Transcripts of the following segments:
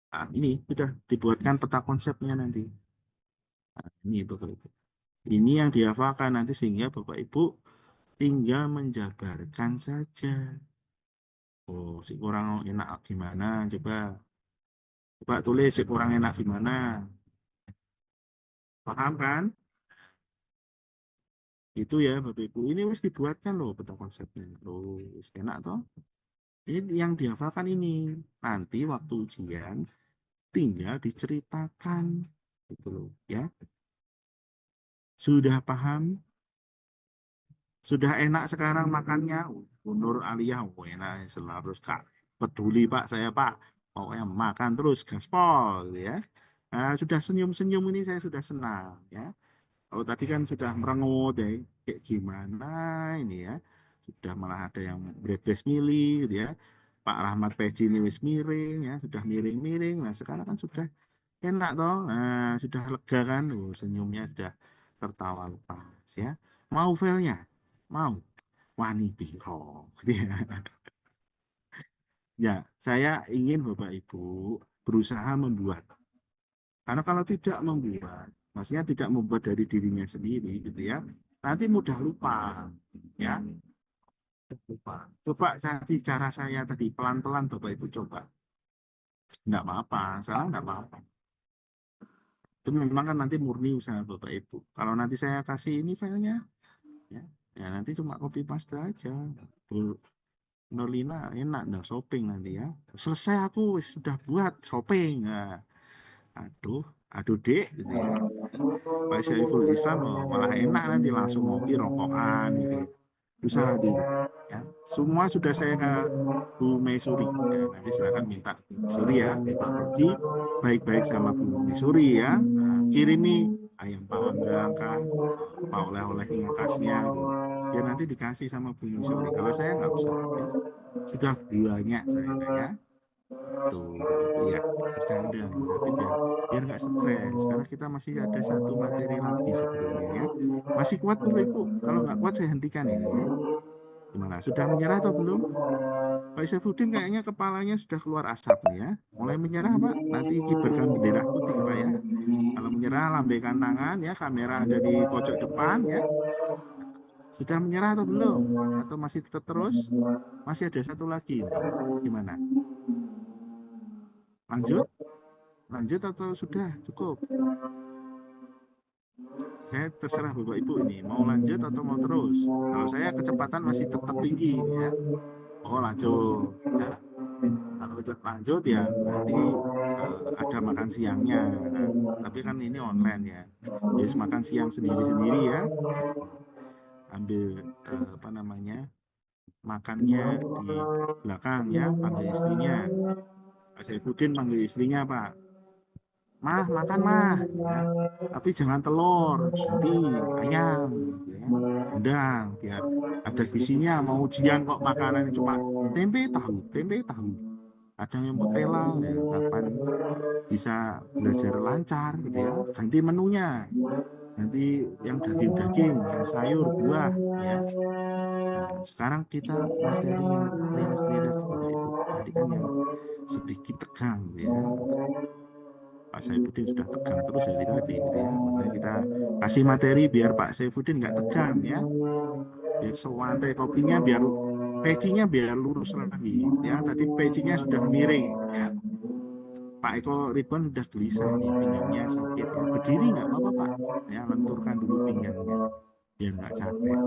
Nah, ini sudah dibuatkan peta konsepnya nanti. Nah, ini Bapak Ibu. Ini yang dihafalkan nanti sehingga Bapak Ibu tinggal menjabarkan saja. Oh, si kurang enak gimana? Coba, coba tulis si kurang enak gimana. Paham kan? Itu ya Bapak Ibu. Ini harus dibuatkan loh peta konsepnya. Oh, wis enak toh. Ini yang dihafalkan ini. Nanti waktu ujian tinggal diceritakan. Gitu loh, ya. Sudah paham? Sudah enak sekarang makannya? Nur Aliyah, oh, enak selalu Kak. Peduli Pak, saya Pak. Pokoknya makan terus, gaspol, gitu ya. Nah, sudah senyum-senyum ini saya sudah senang, ya. Kalau tadi kan sudah merengut ya, kayak gimana ini ya. Sudah malah ada yang brebes milih gitu ya. Pak Rahmat Peci ini wis miring ya, sudah miring-miring. Nah, sekarang kan sudah enak toh. Nah, sudah lega kan. Oh, senyumnya sudah tertawa lepas ya. Mau filenya? Mau. Wani biro. Gitu ya. Ya, saya ingin Bapak Ibu berusaha membuat. Karena kalau tidak membuat, maksudnya tidak membuat dari dirinya sendiri gitu ya, nanti mudah lupa ya. Lupa. Coba cara saya tadi pelan-pelan Bapak Ibu coba. Enggak apa-apa, salah enggak apa-apa. Itu memang kan nanti murni usaha Bapak Ibu. Kalau nanti saya kasih ini filenya, ya, ya nanti cuma copy paste aja. Bu Nolina enak dah shopping nanti ya. Selesai aku sudah buat shopping. Nah, aduh, aduh dek, gitu ya. Pak Syaiful Islam oh, malah enak nanti langsung ngopi rokokan gitu. Usaha dulu ya. Semua sudah saya ke Bu Maisuri ya, nanti silakan minta Bu Maisuri ya, Pak Roji baik-baik sama Bu Maisuri ya. Nah, kirimi ayam panggang kah, apa oleh-olehnya khasnya gitu. Ya nanti dikasih sama Bu Maisuri. Kalau saya nggak usah ya. Sudah banyak saya ya. Tuh, Bapak Ibu ya, bercanda, tapi biar biar nggak stres. Karena kita masih ada satu materi lagi sebetulnya ya. Masih kuat Bapak Ibu? Kalau nggak kuat saya hentikan ini ya. Gimana? Sudah menyerah atau belum? Pak Saifuddin kayaknya kepalanya sudah keluar asap nih ya. Mulai menyerah Pak. Nanti kibarkan bendera putih Pak ya. Kalau menyerah lambaikan tangan ya. Kamera ada di pojok depan ya. Sudah menyerah atau belum? Atau masih tetap terus? Masih ada satu lagi ini. Gimana? Lanjut? Lanjut atau sudah cukup? Saya terserah Bapak Ibu ini mau lanjut atau mau terus. Kalau saya kecepatan masih tetap tinggi ya. Oh lanjut. Ya. Kalau udah lanjut ya berarti ada makan siangnya. Nah, tapi kan ini online ya. Jadi makan siang sendiri-sendiri ya. Ambil apa namanya makannya di belakang ya. Panggil istrinya. Pak Saifuddin panggil istrinya Pak. Mah, makan mah, ya. Tapi jangan telur, nanti ayam, gitu ya. Undang, biar ada gizinya. Mau ujian kok makanan cuma tempe tahu, tempe tahu. Ada yang petelang, ya. Kapan bisa belajar lancar, gitu ya. Ganti menunya, nanti yang daging-daging, yang sayur, buah, ya. Nah, sekarang kita materi yang rileks-rileks, Bapak Ibu. Tadi kan yang sedikit tegang, gitu ya. Pak Saifuddin sudah tegang terus dari tadi gitu ya. Makanya kita kasih materi biar Pak Saifuddin nggak tegang ya. Biar sewantai kopinya biar pecinya biar lurus lagi ya. Tadi pecinya sudah miring ya. Pak Eko Ridwan sudah gelisah nih pinggangnya sakit ya. Berdiri nggak apa-apa Pak. Ya lenturkan dulu pinggangnya biar nggak capek.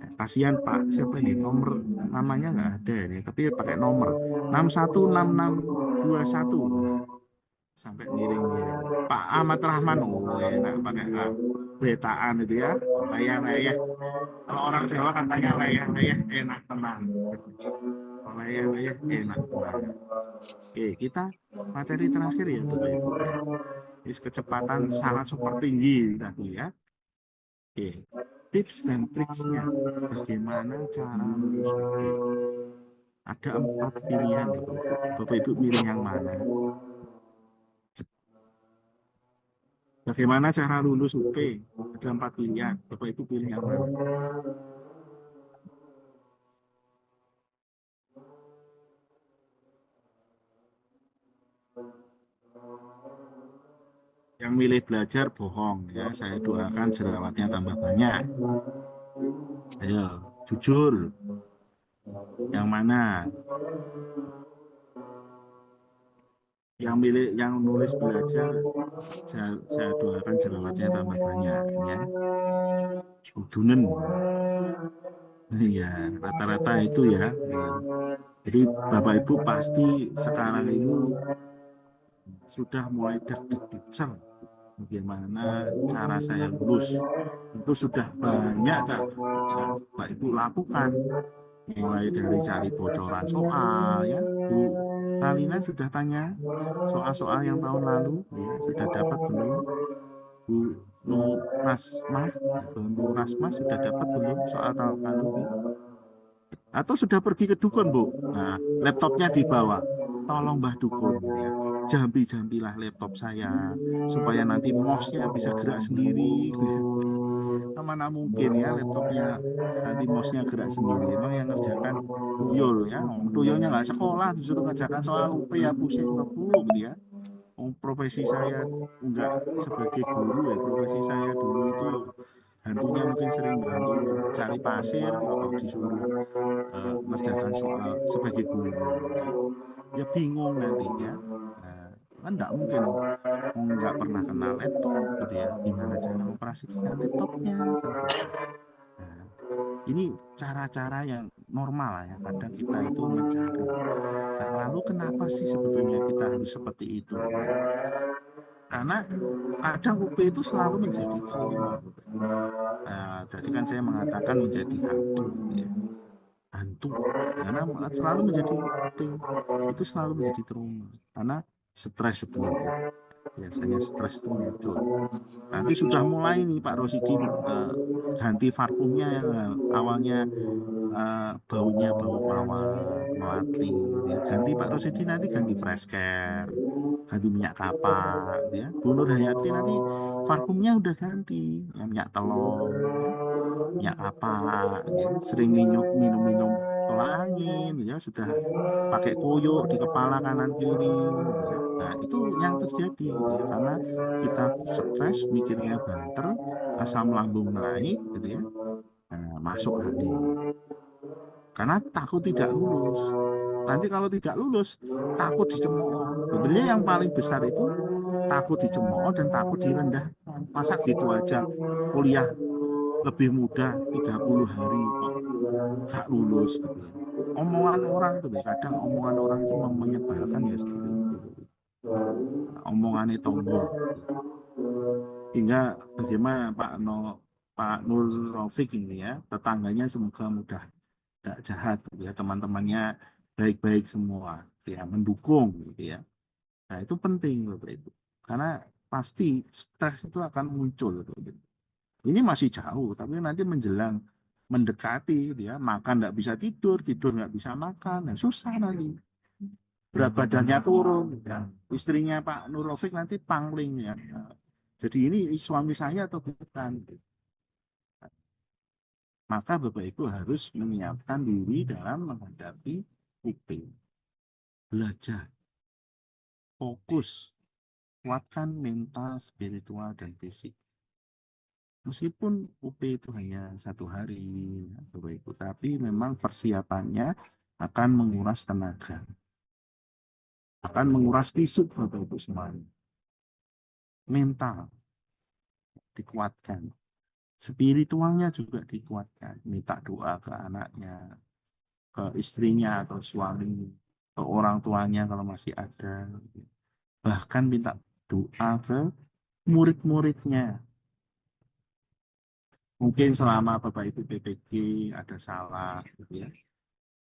Ya, kasihan Pak siapa ini nomor namanya nggak ada ini tapi pakai nomor 616621 sampai miring-miring. Pak Ahmad Rahman, oh enak pakai betaan itu ya, layah-layah. Kalau orang Jawa katanya layah-layah enak tenang. Layah-layah enak tenang. Oke, kita materi terakhir ya Bapak Ibu ya. Ini kecepatan sangat super tinggi tadi ya. Oke, tips dan triksnya bagaimana cara lulus UP. Ada 4 pilihan Bapak Ibu. Bapak Ibu milih yang mana? Bagaimana cara lulus UP? Ada 4 pilihan. Bapak Ibu pilih yang mana? Yang milih belajar bohong ya, saya doakan jerawatnya tambah banyak. Ayo, jujur. Yang mana? Yang milih, yang nulis belajar, saya doakan jerawatnya tambah banyak ya. Udunen. Iya, rata-rata itu ya. Iya. Jadi Bapak Ibu pasti sekarang ini sudah mulai dak-dik-dik bagaimana cara saya lulus. Itu sudah banyak Kak, ya, Bapak Ibu lakukan. Mulai dari cari bocoran soal ya. Bu Talina sudah tanya soal-soal yang tahun lalu ya, sudah dapat belum? Bu Rasmah, Bu Rasmah sudah dapat belum soal tahun lalu? Bu? Atau sudah pergi ke dukun, Bu? Nah, laptopnya dibawa. Tolong Mbah Dukun ya. Jambi-jambilah laptop saya supaya nanti mouse-nya bisa gerak sendiri. Mana mungkin ya laptopnya nanti mouse-nya gerak sendiri. Emang yang ngerjakan tuyul ya. Tuyulnya nggak sekolah disuruh ngerjakan soal UP ya pusing Bu gitu ya. Profesi saya enggak sebagai guru ya. Profesi saya dulu itu hantunya mungkin sering bantu cari pasir atau disuruh ngerjakan soal sebagai guru ya. Ya bingung nantinya. Nah, kan enggak mungkin nggak pernah kenal laptop gitu ya, gimana cara operasikan laptopnya kan gitu. Nah, ini cara-cara yang normal lah ya, kadang kita itu mencari. Nah, lalu kenapa sih sebetulnya kita harus seperti itu ya? Karena kadang UP itu selalu menjadi trauma. Nah, tadi kan saya mengatakan menjadi hantu ya, hantu karena selalu menjadi UP itu selalu menjadi trauma karena stres sebelumnya, biasanya stres itu muncul. Nanti sudah mulai nih Pak Rosidi ganti parfumnya yang awalnya baunya bau mawar, melati, gitu ya. Ganti Pak Rosidi nanti ganti fresh care, ganti minyak kapak, gitu ya. Bu Nur Hayati nanti parfumnya udah ganti, ya, minyak telon, ya, minyak kapak, ya. Sering minum-minum tolak angin, ya sudah pakai koyo di kepala kanan kiri, gitu ya. Nah, itu yang terjadi gitu ya, karena kita stres, mikirnya banter, asam lambung naik, gitu ya. Nah, masuk angin. Karena takut tidak lulus. Nanti kalau tidak lulus, takut dicemooh. Sebenarnya yang paling besar itu takut dicemooh dan takut direndahkan. Masa gitu aja kuliah lebih mudah 30 hari kok gak lulus gitu ya. Omongan orang tuh, kadang omongan orang itu menyebalkan ya seperti itu. Omongannya tonggo. Hingga bagaimana Pak Nur Raufik ini ya, tetangganya semoga mudah tidak jahat gitu ya, teman-temannya baik-baik semua ya, mendukung gitu ya. Nah, itu penting Bapak Ibu. Karena pasti stres itu akan muncul gitu. Ini masih jauh, tapi nanti menjelang mendekati gitu ya, makan nggak bisa tidur, tidur nggak bisa makan, nah, susah nanti. Berat badannya turun ya. Istrinya Pak Nurofik nanti pangling ya. Jadi ini suami saya atau bukan? Maka Bapak Ibu harus menyiapkan diri dalam menghadapi UP. Belajar, fokus, kuatkan mental, spiritual, dan fisik. Meskipun UP itu hanya 1 hari, Bapak Ibu, tapi memang persiapannya akan menguras tenaga, akan menguras fisik Bapak Ibu semuanya. Mental dikuatkan, spiritualnya juga dikuatkan. Minta doa ke anaknya, ke istrinya atau suami, ke orang tuanya kalau masih ada. Bahkan minta doa ke murid-muridnya. Mungkin selama Bapak Ibu PPG ada salah, gitu ya.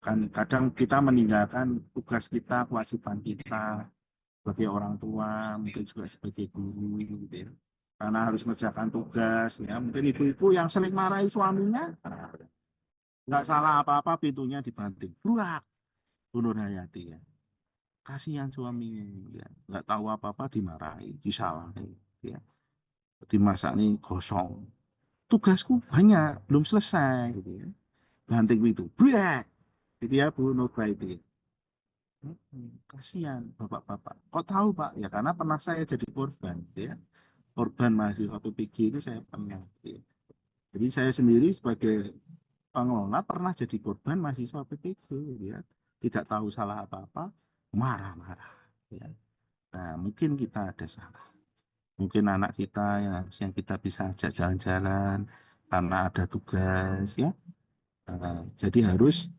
Kan kadang kita meninggalkan tugas kita, kewajiban kita sebagai orang tua, mungkin juga sebagai guru, gitu ya. Karena harus mengerjakan tugas, ya. Mungkin ibu-ibu yang sering marahi suaminya, nggak salah apa-apa, pintunya dibanting. Burak, bunuh Hayati ya. Kasihan suaminya, ya. Nggak tahu apa-apa dimarahi, disalahi, ya. Dimasak nih gosong. Tugasku banyak, belum selesai, gitu ya. Banting pintu, burak, gitu ya Bu Nurbaiti. Kasihan bapak-bapak. Kok tahu Pak? Ya karena pernah saya jadi korban, gitu ya. Korban mahasiswa PPG itu saya pernah. Gitu ya. Jadi saya sendiri sebagai pengelola pernah jadi korban mahasiswa PPG, gitu ya. Tidak tahu salah apa-apa, marah-marah. Ya. Nah, mungkin kita ada salah. Mungkin anak kita yang harusnya kita bisa ajak jalan-jalan karena ada tugas, ya. Jadi harus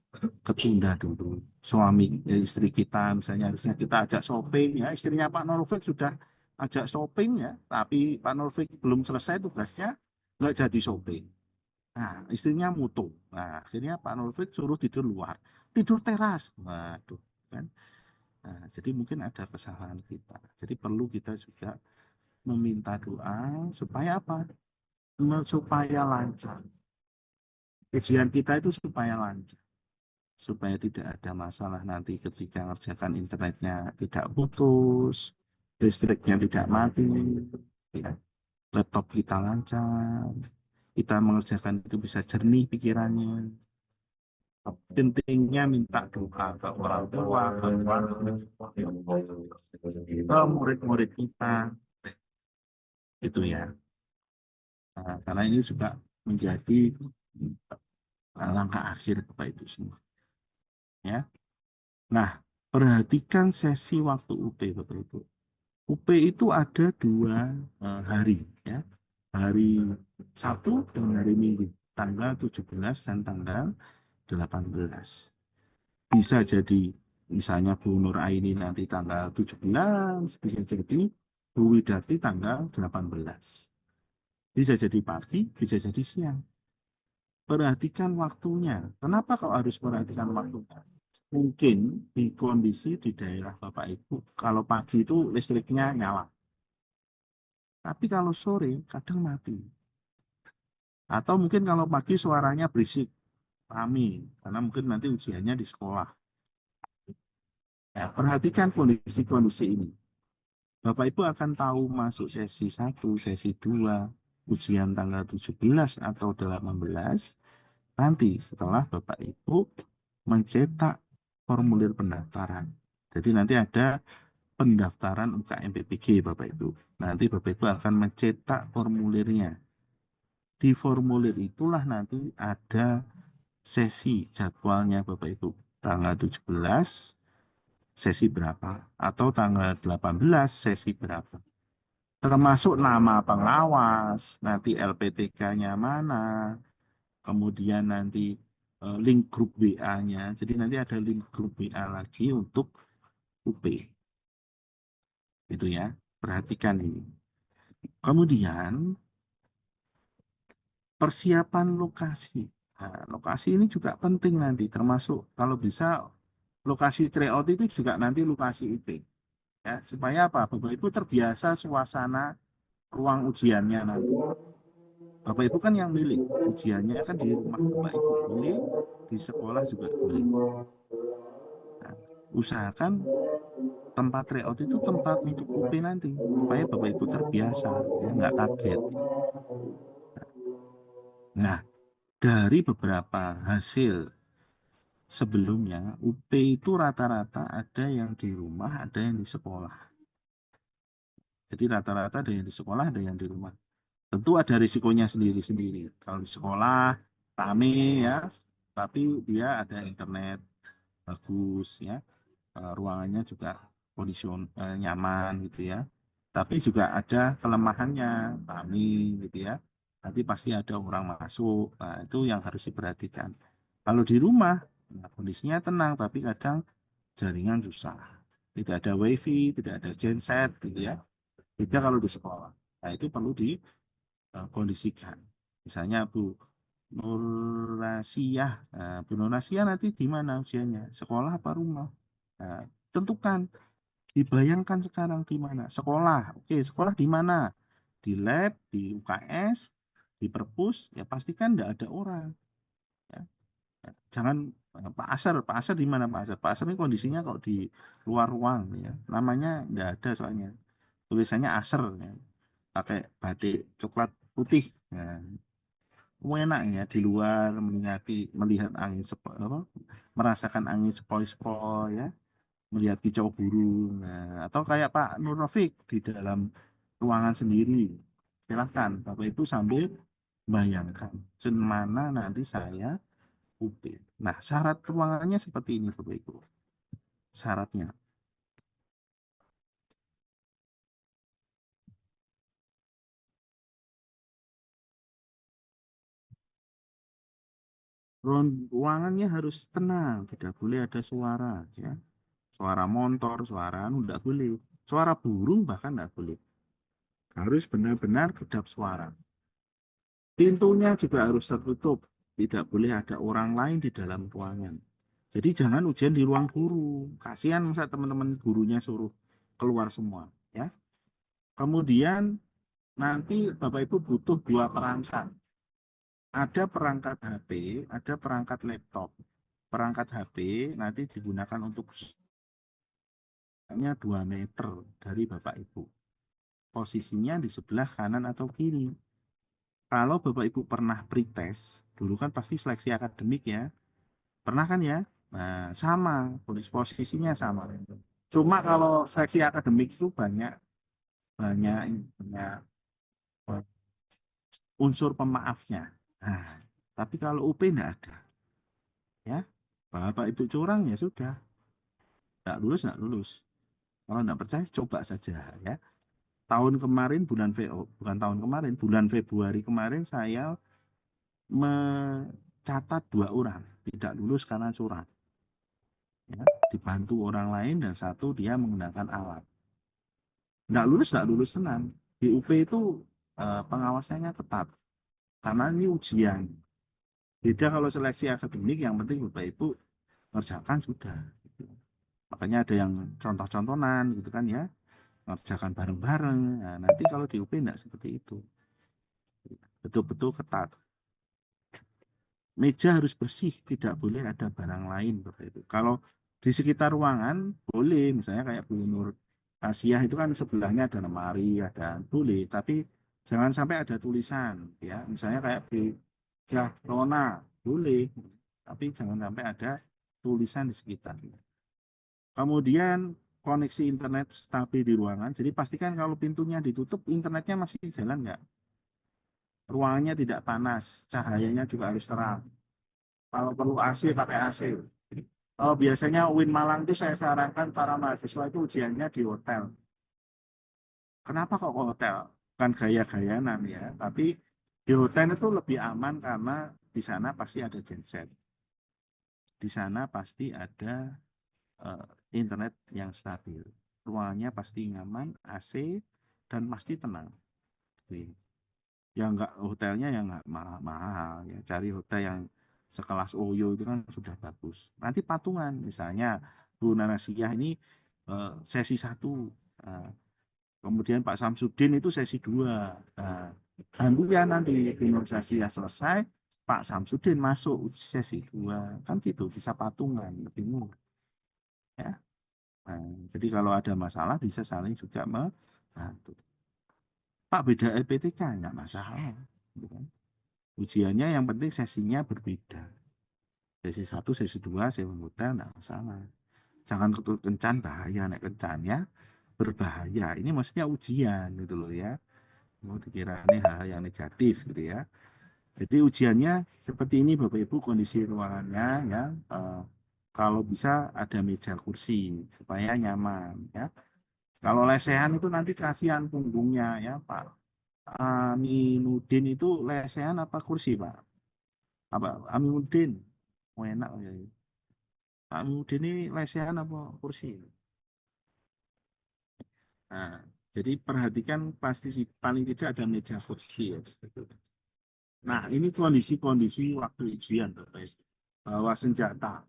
ketunda dulu. Suami, ya, istri kita misalnya harusnya kita ajak shopping, ya. Istrinya Pak Norvik sudah ajak shopping, ya, tapi Pak Norvik belum selesai tugasnya, nggak jadi shopping. Nah, istrinya mutu. Nah, akhirnya Pak Norvik suruh tidur luar, tidur teras. Waduh, kan. Nah, jadi mungkin ada kesalahan kita. Jadi perlu kita juga meminta doa supaya apa? Supaya lancar. Ujian kita itu supaya lancar, supaya tidak ada masalah nanti ketika ngerjakan internetnya tidak putus, listriknya tidak mati, ya. Laptop kita lancar, kita mengerjakan itu bisa jernih pikirannya. Pentingnya minta doa ke orang tua, ke murid-murid kita, itu ya. Nah, karena ini juga menjadi langkah akhir Bapak Ibu semua. Ya. Nah, perhatikan sesi waktu UP Bapak Ibu. UP itu ada dua hari, ya. Hari Sabtu dan hari Minggu, tanggal 17 dan tanggal 18. Bisa jadi misalnya Bu Nur Aini nanti tanggal 17, bisa jadi Bu Widati tanggal 18. Bisa jadi pagi, bisa jadi siang. Perhatikan waktunya. Kenapa kau harus perhatikan waktunya? Mungkin di kondisi di daerah Bapak Ibu, kalau pagi itu listriknya nyala. Tapi kalau sore kadang mati. Atau mungkin kalau pagi suaranya berisik, kami, karena mungkin nanti ujiannya di sekolah. Ya, perhatikan kondisi-kondisi ini. Bapak Ibu akan tahu masuk sesi 1, sesi 2, ujian tanggal 17 atau 18, nanti setelah Bapak Ibu mencetak formulir pendaftaran. Jadi nanti ada pendaftaran UKM PPG Bapak Ibu. Nanti Bapak Ibu akan mencetak formulirnya. Di formulir itulah nanti ada sesi jadwalnya Bapak Ibu. Tanggal 17 sesi berapa atau tanggal 18 sesi berapa. Termasuk nama pengawas, nanti LPTK-nya mana, kemudian nanti link grup WA-nya. Jadi nanti ada link grup WA lagi untuk UP. Itu ya, perhatikan ini. Kemudian persiapan lokasi. Nah, lokasi ini juga penting nanti, termasuk kalau bisa lokasi tryout itu juga nanti lokasi UP. Ya, supaya apa? Bapak Ibu terbiasa suasana ruang ujiannya nanti. Bapak Ibu kan yang milih, ujiannya kan di rumah Bapak Ibu milih, di sekolah juga milih. Nah, usahakan tempat tryout itu tempat untuk UP nanti, supaya Bapak Ibu terbiasa, ya nggak kaget. Nah, dari beberapa hasil sebelumnya, UP itu rata-rata ada yang di rumah, ada yang di sekolah. Jadi rata-rata ada yang di sekolah, ada yang di rumah. Tentu ada risikonya sendiri-sendiri. Kalau di sekolah, rame, ya, tapi dia ada internet bagus, ya. Ruangannya juga nyaman gitu ya. Tapi juga ada kelemahannya, rame gitu ya. Nanti pasti ada orang masuk. Nah, itu yang harus diperhatikan. Kalau di rumah, nah, kondisinya tenang, tapi kadang jaringan susah. Tidak ada wifi, tidak ada genset gitu ya. Beda kalau di sekolah. Nah, itu perlu dikondisikan. Misalnya Bu Nurasiah. Nah, Bu Nurasiah nanti di mana usianya? Sekolah apa rumah? Nah, tentukan. Dibayangkan sekarang di mana? Sekolah. Oke, sekolah di mana? Di lab, di UKS, di perpus, ya pastikan tidak ada orang. Ya. Jangan Pak Asar di mana Pak Asar? Pak Asar ini kondisinya kok di luar ruang ya. Namanya tidak ada soalnya. Tulisannya Asar ya. Pakai batik coklat putih. Ya. Enak ya di luar melihat angin sepoi, apa, merasakan angin sepoi-sepoi ya. melihat kicau burung, nah, atau kayak Pak Nur Rafiq di dalam ruangan sendiri. Silahkan Bapak Ibu sambil bayangkan mana nanti saya UP. Nah, syarat ruangannya seperti ini Bapak Ibu. Syaratnya. Ruangannya harus tenang, tidak boleh ada suara, ya. Suara motor, suara anu tidak boleh. Suara burung bahkan tidak boleh. Harus benar-benar kedap suara. Pintunya juga harus tertutup. Tidak boleh ada orang lain di dalam ruangan. Jadi jangan ujian di ruang guru. Kasihan masa teman-teman gurunya suruh keluar semua, ya. Kemudian nanti Bapak Ibu butuh dua perangkat. Ada perangkat HP, ada perangkat laptop. Perangkat HP nanti digunakan untuk hanya 2 meter dari Bapak Ibu. Posisinya di sebelah kanan atau kiri. Kalau Bapak Ibu pernah pretest, dulu kan pasti seleksi akademik ya. Pernah kan ya? Nah, sama, posisinya sama. Cuma kalau seleksi akademik itu banyak banyak banyak unsur pemaafnya. Nah, tapi kalau UP enggak ada, ya. Bapak Ibu curang ya sudah, enggak lulus enggak lulus. Kalau enggak percaya coba saja ya. Tahun kemarin bukan tahun kemarin, bulan Februari kemarin saya mencatat 2 orang tidak lulus karena curang. Ya, dibantu orang lain dan satu dia menggunakan alat. Nggak lulus senang. Di UP itu pengawasannya ketat karena ini ujian. Beda kalau seleksi akademik yang penting Bapak Ibu ngerjakan sudah. Makanya ada yang contoh-contohan gitu kan ya, ngerjakan bareng-bareng. Nah, nanti kalau di UP enggak seperti itu. Betul-betul ketat. Meja harus bersih, tidak boleh ada barang lain Bapak Ibu. Kalau di sekitar ruangan boleh, misalnya kayak Bu Nur Asia itu kan sebelahnya ada lemari, ada boleh, tapi jangan sampai ada tulisan ya. Misalnya kayak Bu Jahrona boleh, tapi jangan sampai ada tulisan di sekitar. Kemudian koneksi internet stabil di ruangan. Jadi pastikan kalau pintunya ditutup, internetnya masih jalan nggak? Ruangannya tidak panas, cahayanya juga harus terang. Kalau perlu AC, pakai AC. Kalau biasanya UIN Malang itu saya sarankan para mahasiswa itu ujiannya di hotel. Kenapa kok hotel? Bukan gaya-gayanan ya, tapi di hotel itu lebih aman karena di sana pasti ada genset. Di sana pasti ada eh, internet yang stabil. Ruangannya pasti nyaman, AC, dan pasti tenang. Yang enggak hotelnya yang enggak mahal-mahal ya. Cari hotel yang sekelas Oyo itu kan sudah bagus. Nanti patungan misalnya Bu Nanasiyah ini sesi 1. Nah, kemudian Pak Samsudin itu sesi 2. Nah, gantian nanti finalisasi selesai, Pak Samsudin masuk sesi 2. Kan gitu, bisa patungan, lebih murah. Ya. Nah, jadi kalau ada masalah bisa saling juga membantu. Pak beda LPTK, nggak masalah. Gitu kan. Ujiannya yang penting sesinya berbeda. Sesi 1, sesi 2, sesi hotel, nggak masalah. Jangan kencan, bahaya. Nek kencan ya, berbahaya. Ini maksudnya ujian gitu loh ya. Mau dikira ini hal yang negatif gitu ya. Jadi ujiannya seperti ini Bapak Ibu kondisi ruangannya ya. Kalau bisa ada meja kursi supaya nyaman ya. Kalau lesehan itu nanti kasihan punggungnya ya Pak. Aminuddin itu lesehan apa kursi Pak? Apa Aminuddin? Oh, enak ya. Aminuddin ini lesehan apa kursi? Nah, jadi perhatikan pasti paling tidak ada meja kursi ya. Nah, ini kondisi-kondisi waktu ujian, Bapak Ibu. Bawa senjata.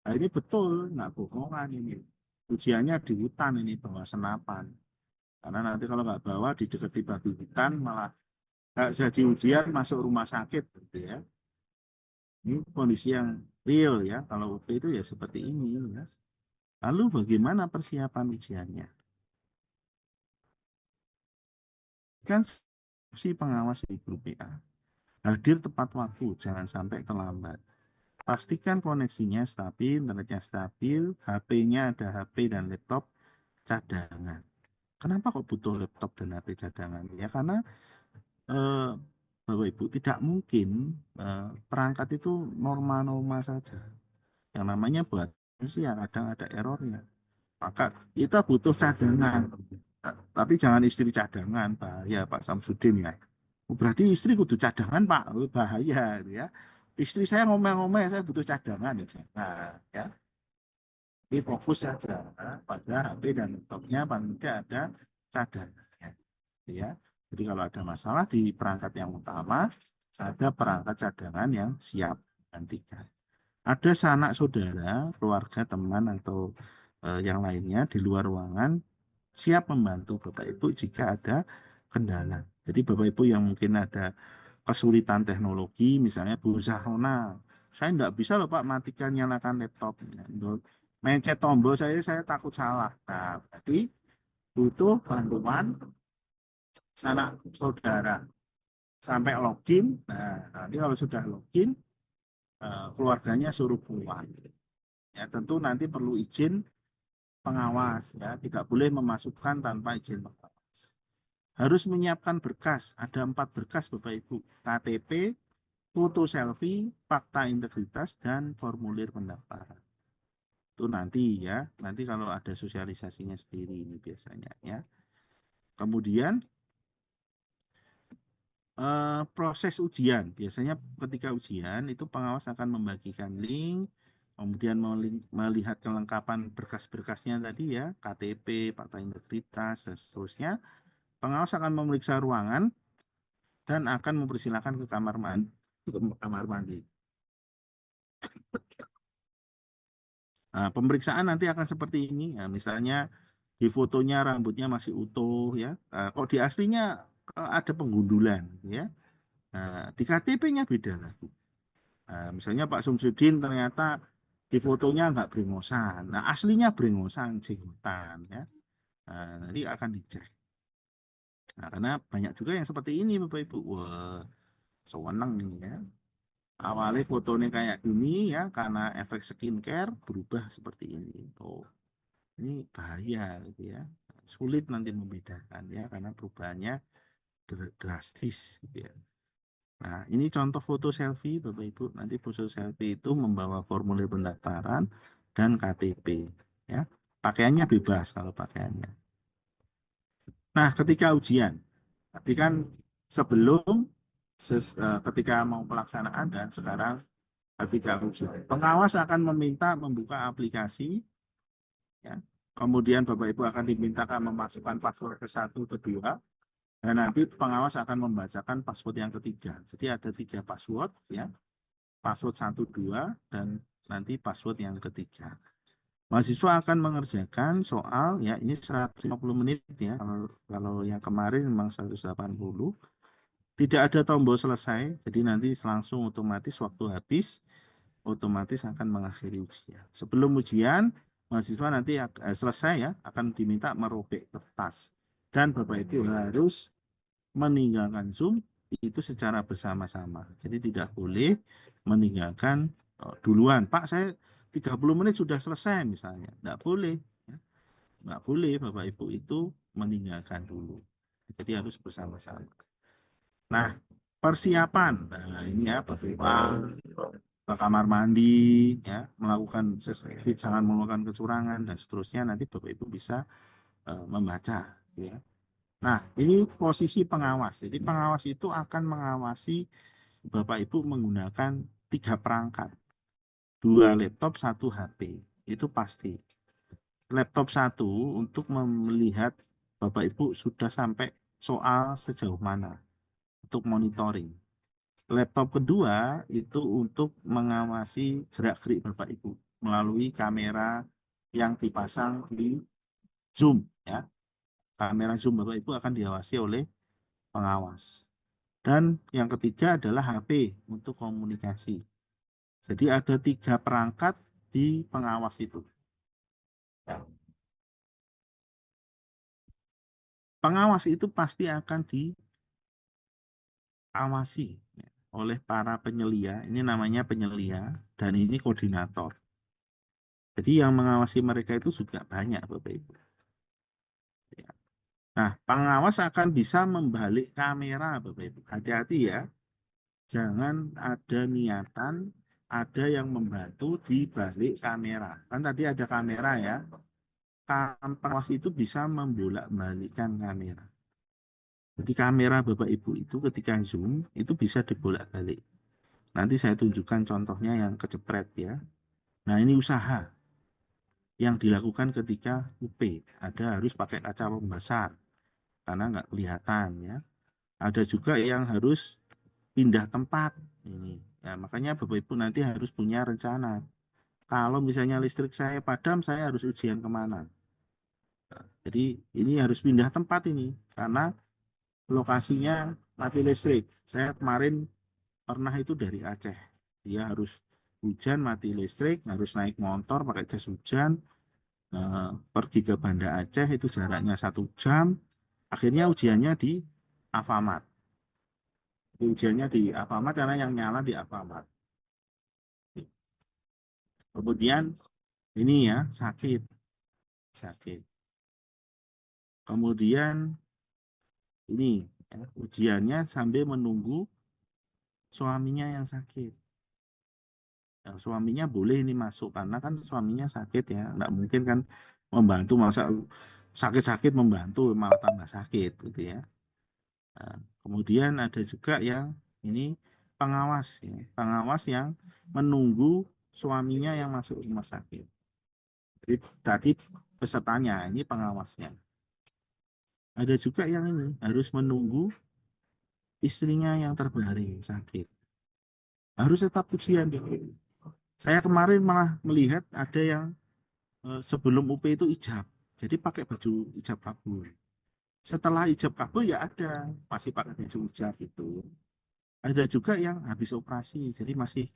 Nah, ini betul, nggak bohongan ini. Ujiannya di hutan ini, bawa senapan. Karena nanti kalau nggak bawa, di dekat babi hutan, malah nggak jadi ujian, masuk rumah sakit. Gitu ya. Ini kondisi yang real ya. Kalau UP itu ya seperti ini. Ya. Lalu bagaimana persiapan ujiannya? Kan si pengawas di grup PA hadir tepat waktu, jangan sampai terlambat. Pastikan koneksinya stabil, internetnya stabil, HP-nya ada HP dan laptop cadangan. Kenapa kok butuh laptop dan HP cadangan? Ya karena eh, Bapak Ibu tidak mungkin perangkat itu norma-norma saja. Yang namanya buat manusia kadang ada errornya. Maka kita butuh cadangan. Tapi jangan istri cadangan, bahaya Pak Samsudin ya. Berarti istri kudu cadangan Pak, bahaya gitu ya. Istri saya ngomel-ngomel, saya butuh cadangan ya. Nah, ya. Jadi fokus saja pada HP dan laptopnya, paling tidak ada cadangannya. Gitu ya. Jadi kalau ada masalah di perangkat yang utama, ada perangkat cadangan yang siap gantikan. Ada sanak saudara, keluarga, teman, atau yang lainnya di luar ruangan siap membantu Bapak Ibu jika ada kendala. Jadi Bapak Ibu yang mungkin ada kesulitan teknologi, misalnya Bu Zahrona, saya tidak bisa loh Pak matikan nyalakan laptop. Mencet tombol saya takut salah. Nah, berarti butuh bantuan sanak saudara sampai login. Nah, nanti kalau sudah login, keluarganya suruh keluar. Ya, tentu nanti perlu izin pengawas ya, tidak boleh memasukkan tanpa izin pengawas. Harus menyiapkan berkas, ada 4 berkas Bapak Ibu, KTP, foto selfie, fakta integritas, dan formulir pendaftaran. Itu nanti ya, nanti kalau ada sosialisasinya sendiri ini biasanya ya. Kemudian proses ujian, biasanya ketika ujian itu pengawas akan membagikan link, kemudian melihat kelengkapan berkas-berkasnya tadi ya, KTP, fakta integritas, dan seterusnya. Pengawas akan memeriksa ruangan dan akan mempersilahkan ke kamar mandi. Nah, pemeriksaan nanti akan seperti ini. Ya, misalnya di fotonya rambutnya masih utuh ya. Kok di aslinya ada penggundulan ya. Nah, di KTP-nya beda lagi. Nah, misalnya Pak Sumsudin ternyata di fotonya nggak brengosan. Nah, aslinya brengosan, jenggotan ya. Nah, nanti akan dicek. Nah, karena banyak juga yang seperti ini Bapak Ibu. Wah, sewenang ini ya. Awalnya fotonya kayak gini ya, karena efek skincare berubah seperti ini. Oh, ini bahaya gitu ya. Sulit nanti membedakan ya, karena perubahannya drastis gitu ya. Nah, ini contoh foto selfie Bapak Ibu. Nanti foto selfie itu membawa formulir pendaftaran dan KTP ya. Pakaiannya bebas kalau pakaiannya. Nah, ketika ujian, tapi kan sebelum ketika mau pelaksanaan dan sekarang ketika ujian, pengawas akan meminta membuka aplikasi ya. Kemudian Bapak Ibu akan dimintakan memasukkan password ke satu, kedua, dan nanti pengawas akan membacakan password yang ketiga. Jadi ada 3 password ya, password 1, 2, dan nanti password yang ketiga. Mahasiswa akan mengerjakan soal ya, ini 150 menit ya. Kalau yang kemarin memang 180. Tidak ada tombol selesai, jadi nanti langsung otomatis waktu habis, otomatis akan mengakhiri ujian. Sebelum ujian, mahasiswa nanti selesai ya, akan diminta merobek kertas. Dan Bapak Ibu harus meninggalkan Zoom itu secara bersama-sama. Jadi tidak boleh meninggalkan duluan. Pak, saya 30 menit sudah selesai misalnya. Tidak boleh. Ya. Tidak boleh Bapak Ibu itu meninggalkan dulu. Jadi harus bersama-sama. Nah, persiapan. Nah, ini ya, Bapak Ibu ke kamar mandi, ya, melakukan sesuatu, jangan melakukan kecurangan dan seterusnya. Nanti Bapak Ibu bisa membaca, ya. Nah, ini posisi pengawas. Jadi pengawas itu akan mengawasi Bapak Ibu menggunakan 3 perangkat, 2 laptop, 1 HP. Itu pasti. Laptop 1 untuk melihat Bapak Ibu sudah sampai soal sejauh mana untuk monitoring. Laptop kedua itu untuk mengawasi gerak-gerik Bapak Ibu melalui kamera yang dipasang di Zoom, ya. Kamera Zoom Bapak Ibu akan diawasi oleh pengawas. Dan yang ketiga adalah HP untuk komunikasi. Jadi ada 3 perangkat di pengawas itu. Ya. Pengawas itu pasti akan diawasi. oleh para penyelia, ini namanya penyelia, dan ini koordinator. Jadi yang mengawasi mereka itu juga banyak, Bapak Ibu. Ya. Nah, pengawas akan bisa membalik kamera, Bapak Ibu. Hati-hati ya, jangan ada niatan, ada yang membantu di balik kamera. Kan tadi ada kamera ya, pengawas itu bisa membolak-balikkan kamera. Jadi kamera Bapak Ibu itu ketika zoom, itu bisa dibolak-balik. Nanti saya tunjukkan contohnya yang kecepret ya. Nah, ini usaha yang dilakukan ketika UP. Ada harus pakai kaca pembesar karena nggak kelihatan ya. Ada juga yang harus pindah tempat ini. Ya, makanya Bapak Ibu nanti harus punya rencana. Kalau misalnya listrik saya padam, saya harus ujian kemana? Jadi ini harus pindah tempat ini karena lokasinya mati listrik. Saya kemarin pernah itu dari Aceh. Dia harus hujan mati listrik, harus naik motor pakai jas hujan, pergi ke Banda Aceh itu jaraknya 1 jam. Akhirnya ujiannya di Alfamart. Ujiannya di Alfamart karena yang nyala di Alfamart. Kemudian ini ya sakit, sakit. Kemudian ini ya, ujiannya sambil menunggu suaminya yang sakit. Ya, suaminya boleh ini masuk karena kan suaminya sakit ya, nggak mungkin kan membantu masa sakit-sakit membantu malah tambah sakit gitu ya. Nah, kemudian ada juga yang ini pengawas ya, pengawas yang menunggu suaminya yang masuk rumah sakit. Jadi tadi pesertanya ini pengawasnya. Ada juga yang ini harus menunggu istrinya yang terbaring sakit. Harus tetap ujian. Saya kemarin malah melihat ada yang sebelum UP itu ijab. Jadi pakai baju ijab kabul. Setelah ijab kabul ya ada masih pakai baju ijab itu. Ada juga yang habis operasi, jadi masih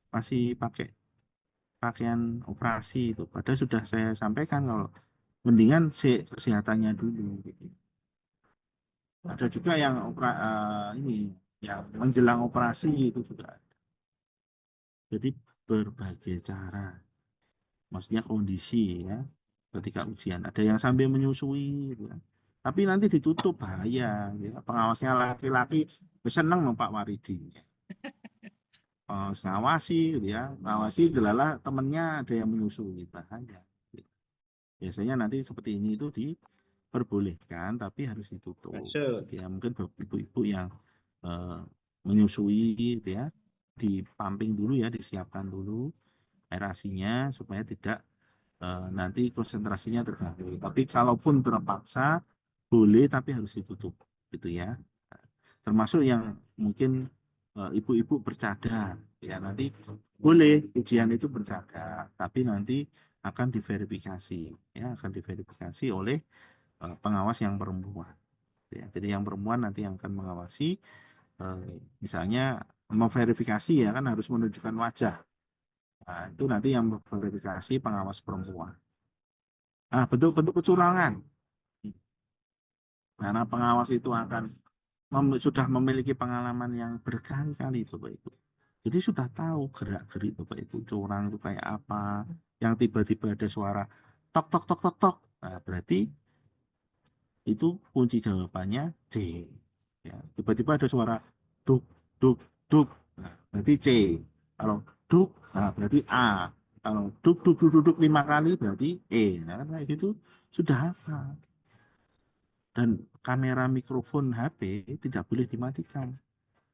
masih pakai pakaian operasi itu. Padahal sudah saya sampaikan kalau mendingan kesehatannya dulu. Gitu. Ada juga yang ini yang menjelang operasi itu juga ada. Jadi berbagai cara, maksudnya kondisi ya ketika ujian. Ada yang sambil menyusui, gitu kan. Tapi nanti ditutup bahaya. Ya. Pengawasnya laki-laki seneng sama Pak Waridi. Ngawasi, gitu ya, ngawasi delala temennya ada yang menyusui bahaya. Biasanya nanti seperti ini itu diperbolehkan, tapi harus ditutup. Masuk. Gitu ya. Mungkin ibu-ibu yang eh, menyusui, gitu ya, dipamping dulu ya, disiapkan dulu air asinya supaya tidak nanti konsentrasinya terganggu. Tapi kalaupun terpaksa boleh tapi harus ditutup gitu ya. Termasuk yang mungkin ibu-ibu bercadar ya nanti boleh ujian itu bercadar tapi nanti akan diverifikasi ya akan diverifikasi oleh pengawas yang perempuan ya. Jadi yang perempuan nanti yang akan mengawasi misalnya memverifikasi ya kan harus menunjukkan wajah. Nah, itu nanti yang memverifikasi pengawas perempuan. Nah, bentuk-bentuk kecurangan. Karena pengawas itu akan sudah memiliki pengalaman yang berkali-kali, Bapak Ibu. Jadi sudah tahu gerak-gerik Bapak Ibu curang itu kayak apa. Yang tiba-tiba ada suara tok tok tok tok tok. Nah, berarti itu kunci jawabannya C. Ya, tiba-tiba ada suara duk duk duk. Nah, berarti C. Kalau duk, nah berarti A. Kalau duk duk duk duk, duk 5 kali berarti E. Nah, kan kayak gitu sudah hafal. Dan kamera mikrofon HP tidak boleh dimatikan,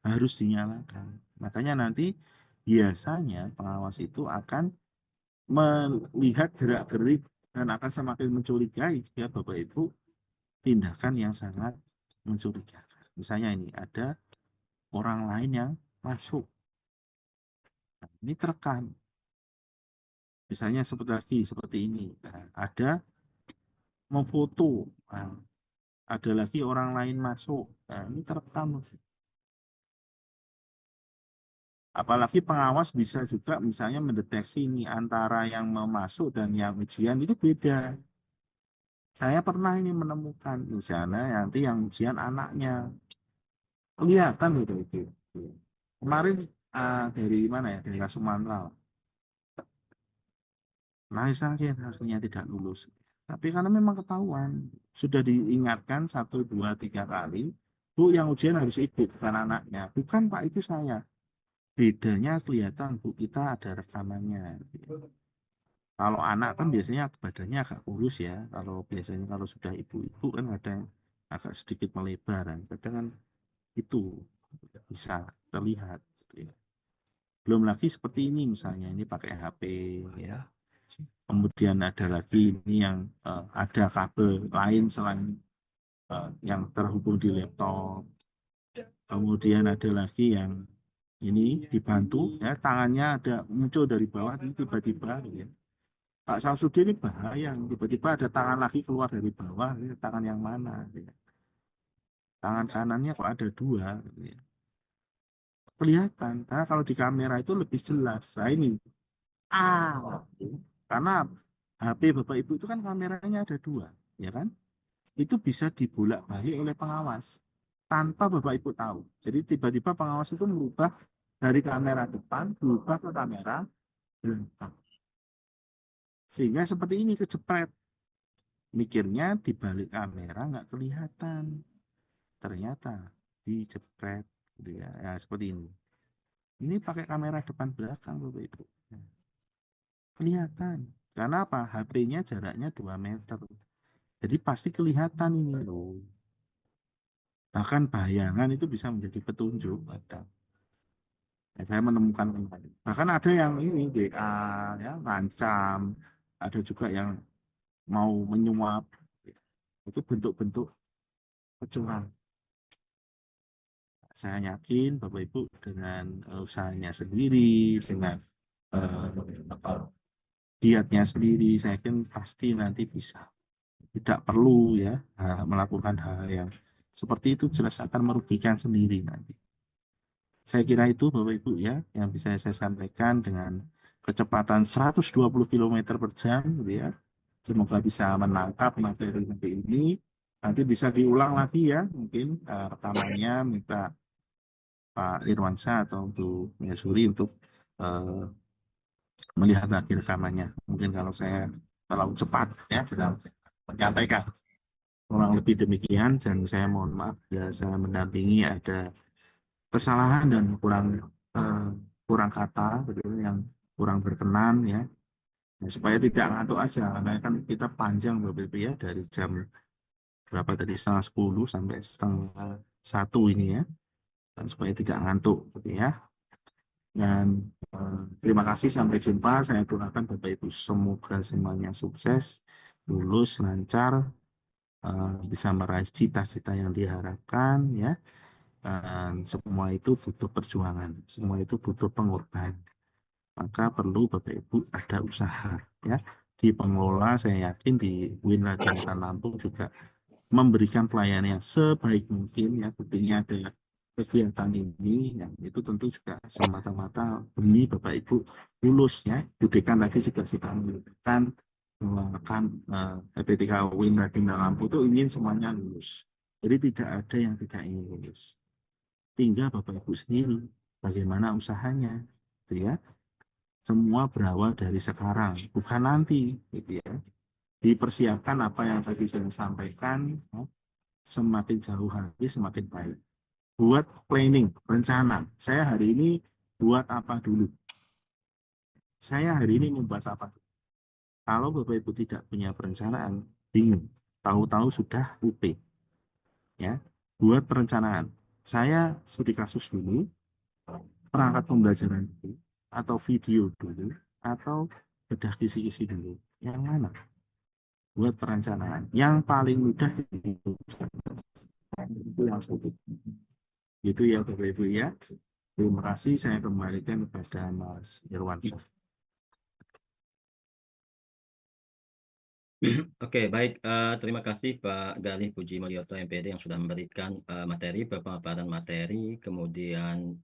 harus dinyalakan. Makanya nanti biasanya pengawas itu akan melihat gerak-gerik dan akan semakin mencurigai jika Bapak Ibu tindakan yang sangat mencurigakan. Misalnya ini ada orang lain yang masuk. Nah, ini terekam. Misalnya seperti ini. Nah, ada memfoto. Nah, ada lagi orang lain masuk. Nah, ini terekam. Apalagi pengawas bisa juga misalnya mendeteksi ini antara yang mau masuk dan yang ujian itu beda. Saya pernah ini menemukan misalnya nanti yang ujian anaknya kelihatan gitu itu. kemarin dari mana ya, daerah Sumatera, nangis akhirnya tidak lulus. Tapi karena memang ketahuan, sudah diingatkan 1, 2, 3 kali, Bu, yang ujian harus ibu, bukan anaknya. Bukan Pak, itu saya. Bedanya kelihatan, Bu, kita ada rekamannya. Kalau anak kan biasanya badannya agak kurus ya. Kalau biasanya kalau sudah ibu-ibu kan kadang agak sedikit melebar. Kadang kan itu bisa terlihat, gitu ya. Belum lagi seperti ini misalnya, ini pakai HP ya. Kemudian ada lagi ini yang ada kabel lain selain yang terhubung di laptop. Kemudian ada lagi yang ini dibantu ya, tangannya ada muncul dari bawah ini tiba-tiba ya. Pak Samsudin ini bahaya, tiba-tiba ada tangan lagi keluar dari bawah, ini tangan yang mana? Ya. Tangan kanannya kok ada dua, ya. Kelihatan, karena kalau di kamera itu lebih jelas. Nah ini, karena HP Bapak Ibu itu kan kameranya ada dua, ya kan? Itu bisa dibolak-balik oleh pengawas tanpa Bapak Ibu tahu. Jadi tiba-tiba pengawas itu merubah dari kamera depan berubah ke kamera belakang. Sehingga seperti ini kejepret. Mikirnya di balik kamera nggak kelihatan. Ternyata dijepret. Gitu ya. Ya, seperti ini. Ini pakai kamera depan belakang Bapak Ibu. Kelihatan. Karena apa? HP-nya jaraknya 2 meter. Jadi pasti kelihatan ini loh. Bahkan bayangan itu bisa menjadi petunjuk. Ya, saya menemukan kembali. Bahkan ada yang ini WA ya, ngancam, ada juga yang mau menyuap. Itu bentuk-bentuk kecurangan. Saya yakin Bapak Ibu dengan usahanya sendiri, dengan eh, apa, giatnya sendiri, saya yakin pasti nanti bisa. Tidak perlu ya melakukan hal yang seperti itu, jelas akan merugikan sendiri nanti. Saya kira itu Bapak Ibu ya yang bisa saya sampaikan dengan kecepatan 120 km per jam gitu ya. Semoga bisa menangkap materi ini. Nanti bisa diulang lagi ya mungkin rekamannya, minta Pak Irwansyah atau untuk Suri untuk eh, melihat lagi rekamannya. Mungkin kalau saya terlalu cepat ya dalam menyampaikan, kurang lebih demikian, dan saya mohon maaf ya saya mendampingi ada kesalahan dan eh, kurang kata begitu yang kurang berkenan ya. Ya, supaya tidak ngantuk aja karena kan kita panjang Bapak Ibu ya dari jam berapa tadi, setengah 10 sampai setengah 1 ini ya, dan supaya tidak ngantuk gitu ya. Dan terima kasih, sampai jumpa. Saya doakan Bapak Ibu semoga semuanya sukses, lulus lancar, bisa meraih cita-cita yang diharapkan ya. Dan semua itu butuh perjuangan, semua itu butuh pengorbanan. Maka perlu Bapak Ibu ada usaha ya. Di pengelola saya yakin di UIN Raden Lampung juga memberikan pelayanan yang sebaik mungkin ya. Buktinya ada kegiatan ini yang itu tentu juga semata-mata demi Bapak Ibu lulus ya. Budekan tadi juga sudah menunjukkan bahwa rekan EPTK UIN Raden Lampung itu ingin semuanya lulus. Jadi tidak ada yang tidak ingin lulus. Tinggal Bapak Ibu sendiri bagaimana usahanya, gitu ya. Semua berawal dari sekarang, bukan nanti, gitu ya. Dipersiapkan apa yang tadi saya sampaikan, ya. Semakin jauh hari semakin baik. Buat planning, rencana. Saya hari ini buat apa dulu? Saya hari ini membuat apa? Kalau Bapak Ibu tidak punya perencanaan, bingung. Tahu-tahu sudah UP, ya. Buat perencanaan. Saya studi kasus dulu, perangkat pembelajaran dulu, atau video dulu, atau bedah kisi-kisi dulu. Yang mana? Buat perencanaan. Yang paling mudah itu yang sulit. Itu ya Bapak Ibu ya. Terima kasih, saya kembalikan kepada Mas Irwansyah. Oke, baik. Terima kasih Pak Galih Puji Mulyoto MPD yang sudah memberikan materi, pemaparan materi, kemudian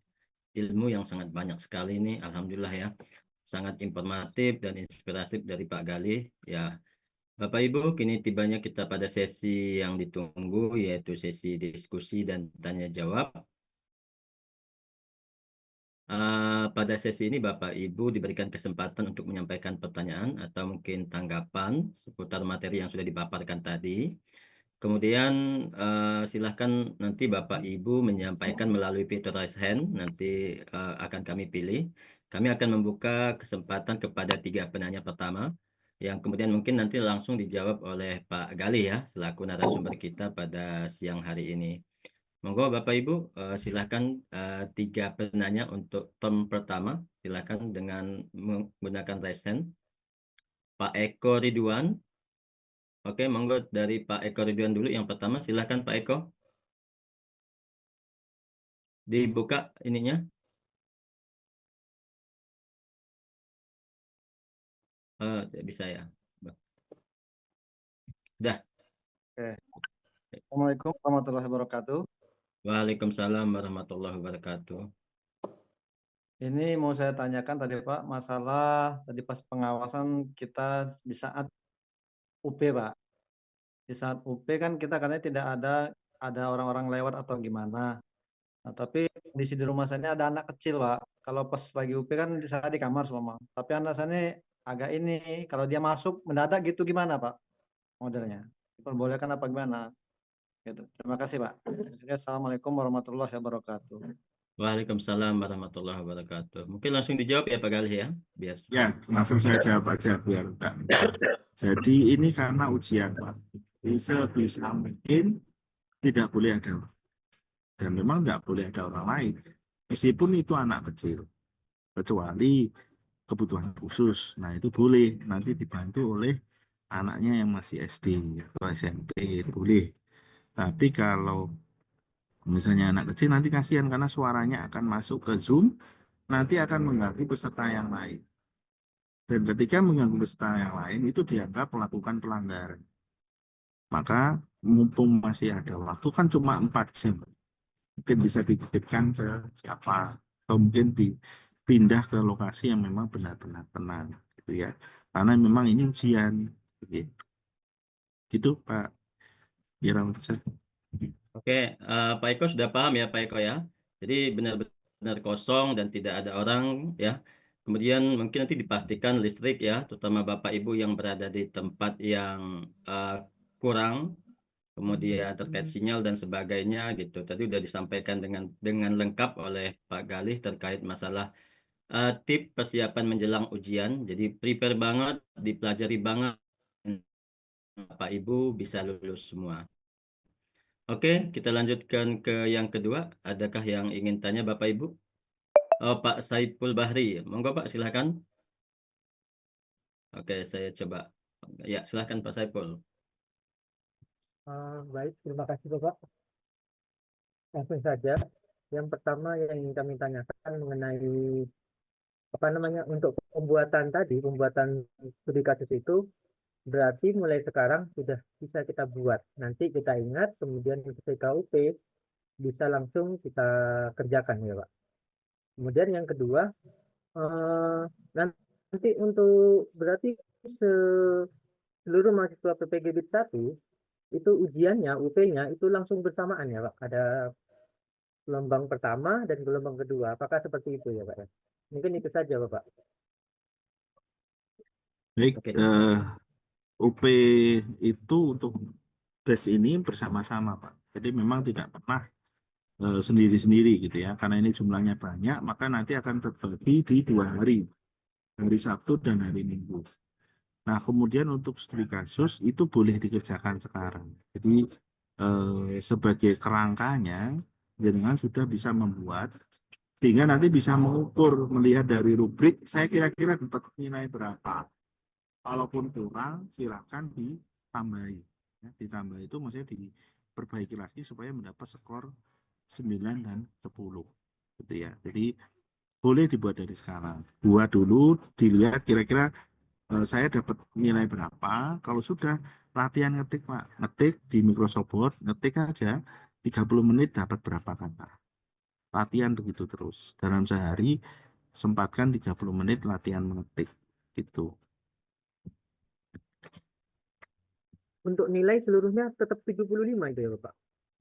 ilmu yang sangat banyak sekali ini. Alhamdulillah ya, sangat informatif dan inspiratif dari Pak Galih. Ya, Bapak Ibu, kini tibanya kita pada sesi yang ditunggu, yaitu sesi diskusi dan tanya jawab. pada sesi ini Bapak Ibu diberikan kesempatan untuk menyampaikan pertanyaan atau mungkin tanggapan seputar materi yang sudah dipaparkan tadi. Kemudian silahkan nanti Bapak Ibu menyampaikan melalui fitur raise hand, nanti akan kami pilih. Kami akan membuka kesempatan kepada 3 penanya pertama, yang kemudian mungkin nanti langsung dijawab oleh Pak Galih ya, selaku narasumber kita pada siang hari ini. Monggo Bapak Ibu, silahkan 3 penanya untuk term pertama, silahkan dengan menggunakan raise hand. Pak Eko Ridwan. Oke, monggo dari Pak Eko Ridwan dulu. Yang pertama, silakan Pak Eko. Dibuka ininya. Tidak bisa ya. Dah. Oke. Assalamualaikum warahmatullahi wabarakatuh. Waalaikumsalam warahmatullahi wabarakatuh. Ini mau saya tanyakan tadi Pak, masalah tadi pas pengawasan kita di saat UP Pak. Di saat UP kan kita katanya tidak ada orang-orang lewat atau gimana. Nah, tapi kondisi di rumah saya ini ada anak kecil Pak. Kalau pas lagi UP kan saya di kamar semua. Tapi anak saya ini agak ini, kalau dia masuk mendadak gitu gimana Pak modelnya? Diperbolehkan apa gimana? Gitu. Terima kasih Pak. Assalamualaikum warahmatullahi wabarakatuh. Waalaikumsalam warahmatullahi wabarakatuh. Mungkin langsung dijawab ya Pak Galih ya. Biar. Ya, langsung saya jawab aja biar enggak. Jadi ini karena ujian, Pak. Sebisa mungkin tidak boleh ada. Dan memang nggak boleh ada orang lain. Meskipun itu anak kecil. Kecuali kebutuhan khusus. Nah, itu boleh. Nanti dibantu oleh anaknya yang masih SD atau SMP. Boleh. Tapi kalau misalnya anak kecil nanti kasihan karena suaranya akan masuk ke Zoom. Nanti akan mengganggu peserta yang lain. Dan ketika mengganggu peserta yang lain, itu dianggap melakukan pelanggaran. Maka mumpung masih ada waktu, kan cuma 4 jam. Mungkin bisa dititipkan ke siapa. Atau mungkin dipindah ke lokasi yang memang benar-benar tenang. Gitu ya. Karena memang ini ujian. Gitu Pak Irawan. Oke, Pak Eko sudah paham ya Pak Eko ya. Jadi benar-benar kosong dan tidak ada orang ya. Kemudian mungkin nanti dipastikan listrik ya, terutama Bapak Ibu yang berada di tempat yang kurang, kemudian terkait sinyal dan sebagainya gitu. Tadi sudah disampaikan dengan lengkap oleh Pak Galih terkait masalah tips persiapan menjelang ujian. Jadi prepare banget, dipelajari banget, Bapak Ibu bisa lulus semua. Oke, kita lanjutkan ke yang kedua. Adakah yang ingin tanya Bapak Ibu? Oh, Pak Saiful Bahri. Monggo Pak, silakan. Oke, saya coba. Ya, silakan Pak Saiful. Baik, terima kasih Bapak. Langsung saja. Yang pertama yang ingin kami tanyakan mengenai apa namanya untuk pembuatan studi kasus itu berarti mulai sekarang sudah bisa kita buat. Nanti kita ingat, kemudian ketika UP bisa langsung kita kerjakan ya Pak. Kemudian yang kedua, eh, nanti untuk berarti seluruh mahasiswa PPG BIT 1 itu ujiannya, UP-nya itu langsung bersamaan ya Pak. Ada gelombang pertama dan gelombang kedua. Apakah seperti itu ya Pak? Mungkin itu saja Bapak. Baik, Oke. UP itu untuk tes ini bersama-sama Pak. Jadi memang tidak pernah sendiri-sendiri gitu ya. Karena ini jumlahnya banyak, maka nanti akan terbagi di 2 hari. Hari Sabtu dan hari Minggu. Nah, kemudian untuk studi kasus itu boleh dikerjakan sekarang. Jadi sebagai kerangkanya, jenengan sudah bisa membuat sehingga nanti bisa mengukur melihat dari rubrik saya kira-kira dapat nilai berapa. Kalaupun kurang, silakan ditambahi. Ya, ditambah itu maksudnya diperbaiki lagi supaya mendapat skor 9 dan 10. Gitu ya. Jadi boleh dibuat dari sekarang. Buat dulu, dilihat kira-kira saya dapat nilai berapa. Kalau sudah latihan ngetik Pak, ngetik di Microsoft Word, ngetik aja 30 menit dapat berapa kata. Latihan begitu terus. Dalam sehari sempatkan 30 menit latihan mengetik gitu. Untuk nilai seluruhnya tetap 75 itu ya Bapak?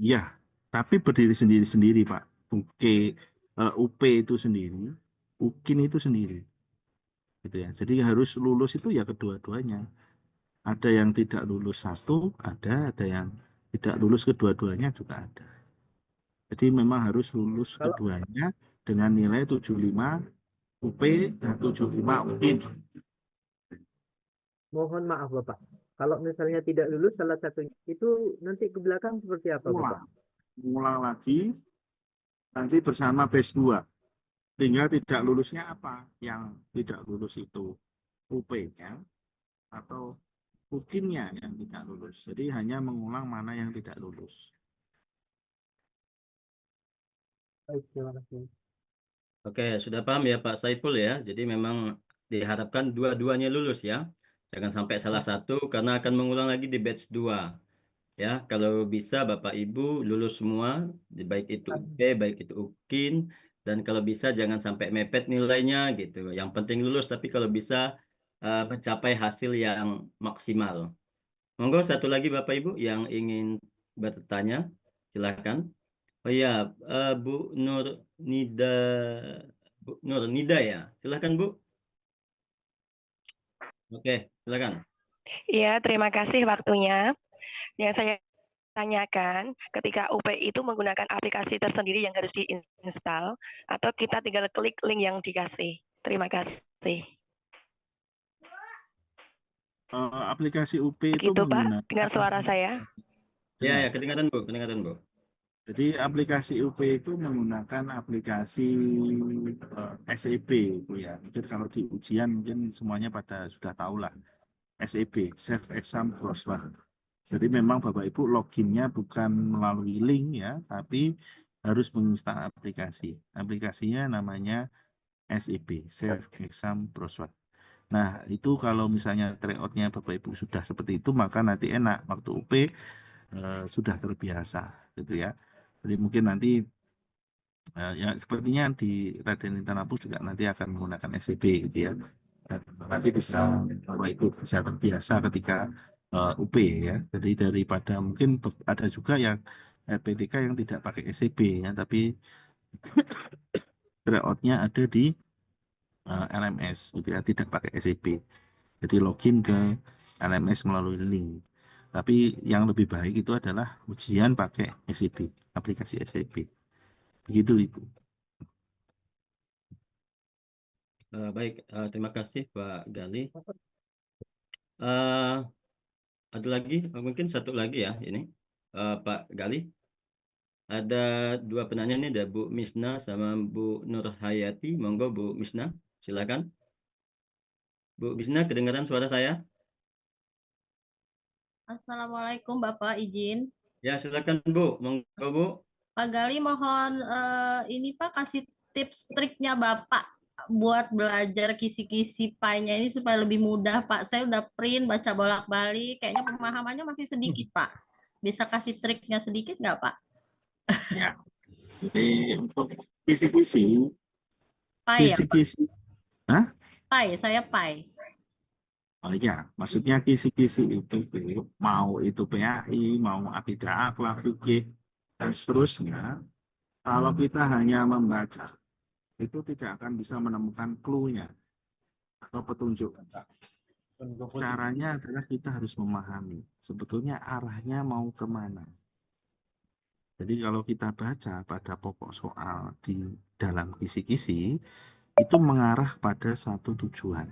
Iya, tapi berdiri sendiri-sendiri Pak. Oke, UP itu sendiri, UKIN itu sendiri, gitu ya. Jadi harus lulus itu ya kedua-duanya. Ada yang tidak lulus satu, ada yang tidak lulus kedua-duanya juga ada. Jadi memang harus lulus Kalau keduanya dengan nilai 75 UP dan 75 UKIN. mohon maaf Bapak, kalau misalnya tidak lulus salah satu itu nanti ke belakang seperti apa Bapak? Ulang lagi nanti bersama batch 2. Tinggal tidak lulusnya apa? Yang tidak lulus itu UP-nya atau UKIN-nya yang tidak lulus. Jadi hanya mengulang mana yang tidak lulus. Baik, terima kasih. Oke, sudah paham ya Pak Saiful ya. Jadi memang diharapkan dua-duanya lulus ya. Jangan sampai salah satu karena akan mengulang lagi di batch 2. Ya, kalau bisa Bapak Ibu lulus semua, baik itu UP, baik itu UKIN, dan kalau bisa jangan sampai mepet nilainya gitu. Yang penting lulus, tapi kalau bisa mencapai hasil yang maksimal. Monggo satu lagi Bapak Ibu yang ingin bertanya, silakan. Oh iya, Bu Nur Nida, Bu Nur Nida ya, silakan Bu. Oke, silakan. Iya, terima kasih waktunya. Yang saya tanyakan, ketika UP itu menggunakan aplikasi tersendiri yang harus diinstal, atau kita tinggal klik link yang dikasih. Terima kasih. Aplikasi UP itu Begitu Pak, menggunakan dengar suara saya. Ya, dengar. ya, kedengaran Bu, kedengaran Bu. Jadi aplikasi UP itu menggunakan aplikasi SEB, Bu ya. Mungkin kalau di ujian mungkin semuanya pada sudah tahu lah. SEB, Self Exam Browser. Jadi memang Bapak Ibu loginnya bukan melalui link ya, tapi harus menginstal aplikasi. Aplikasinya namanya SEB, Self Exam Browser. Nah, itu kalau misalnya tryout-nya Bapak Ibu sudah seperti itu, maka nanti enak waktu UP sudah terbiasa, gitu ya. Jadi mungkin nanti ya sepertinya di Raden Intanapus juga nanti akan menggunakan SEB, gitu ya. Dan nanti bisa Bapak Ibu bisa terbiasa ketika UP ya. Jadi daripada mungkin ada juga yang PTK yang tidak pakai SEB ya, tapi tryout-nya ada di LMS, gitu ya, tidak pakai SEB. Jadi login ke LMS melalui link. Tapi yang lebih baik itu adalah ujian pakai SEB, aplikasi SEB. Begitu Ibu. Baik, terima kasih Pak Gali. Eh, ada lagi, mungkin satu lagi ya ini, Pak Gali. Ada dua penanya nih, ada Bu Misna sama Bu Nur Hayati. Monggo Bu Misna, silakan. Bu Misna, kedengaran suara saya? Assalamualaikum Bapak, izin. Ya, silakan Bu. Monggo Bu. Pak Gali mohon ini Pak kasih tips triknya Bapak buat belajar kisi-kisi pai-nya ini supaya lebih mudah Pak. Saya udah print, baca bolak-balik, kayaknya pemahamannya masih sedikit Pak. Bisa kasih triknya sedikit nggak Pak? Ya. Jadi untuk kisi-kisi, Pai ya Pak? kisi-kisi, Hah? Pai, saya pai. Oh iya, maksudnya kisi-kisi itu mau itu PAI, mau akidah akhlak, fikih, dan seterusnya. Kalau kita hanya membaca, itu tidak akan bisa menemukan clue-nya atau petunjuk. Caranya adalah kita harus memahami sebetulnya arahnya mau kemana. Jadi kalau kita baca pada pokok soal di dalam kisi-kisi, itu mengarah pada suatu tujuan.